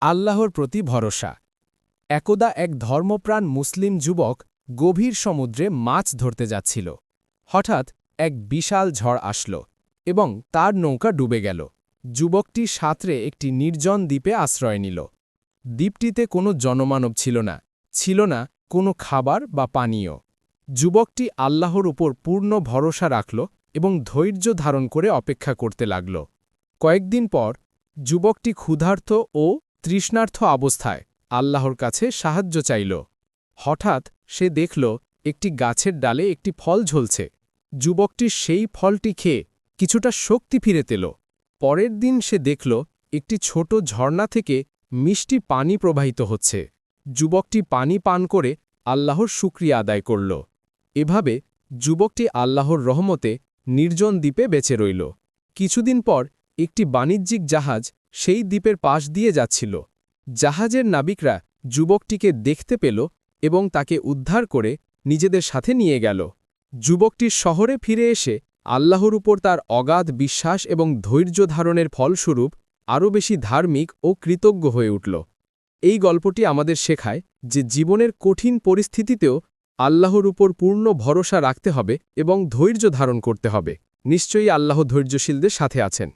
আল্লাহর প্রতি ভরসা। একদা এক ধর্মপ্রাণ মুসলিম যুবক গভীর সমুদ্রে মাছ ধরতে যাচ্ছিল। হঠাৎ এক বিশাল ঝড় আসল এবং তার নৌকা ডুবে গেল। যুবকটি সাঁতরে একটি নির্জন দ্বীপে আশ্রয় নিল। দ্বীপটিতে কোনো জনমানব ছিল না কোনো খাবার বা পানীয়। যুবকটি আল্লাহর উপর পূর্ণ ভরসা রাখল এবং ধৈর্য ধারণ করে অপেক্ষা করতে লাগল। কয়েকদিন পর যুবকটি ক্ষুধার্ত ও তৃষ্ণার্ত অবস্থায় আল্লাহর কাছে সাহায্য চাইল। হঠাৎ সে দেখল একটি গাছের ডালে একটি ফল ঝুলছে। যুবকটি সেই ফলটি খেয়ে কিছুটা শক্তি ফিরে পেল। পরের দিন সে দেখল একটি ছোট ঝর্ণা থেকে মিষ্টি পানি প্রবাহিত হচ্ছে। যুবকটি পানি পান করে আল্লাহর শুকরিয়া আদায় করল। এভাবে যুবকটি আল্লাহর রহমতে নির্জন দ্বীপে বেঁচে রইল। কিছুদিন পর একটি বাণিজ্যিক জাহাজ সেই দ্বীপের পাশ দিয়ে যাচ্ছিল। জাহাজের নাবিকরা যুবকটিকে দেখতে পেল এবং তাকে উদ্ধার করে নিজেদের সাথে নিয়ে গেল। যুবকটি শহরে ফিরে এসে আল্লাহর উপর তার অগাধ বিশ্বাস এবং ধৈর্য ধারণের ফলস্বরূপ আরও বেশি ধার্মিক ও কৃতজ্ঞ হয়ে উঠল। এই গল্পটি আমাদের শেখায় যে জীবনের কঠিন পরিস্থিতিতেও আল্লাহর উপর পূর্ণ ভরসা রাখতে হবে এবং ধৈর্য ধারণ করতে হবে। নিশ্চয়ই আল্লাহ ধৈর্যশীলদের সাথে আছেন।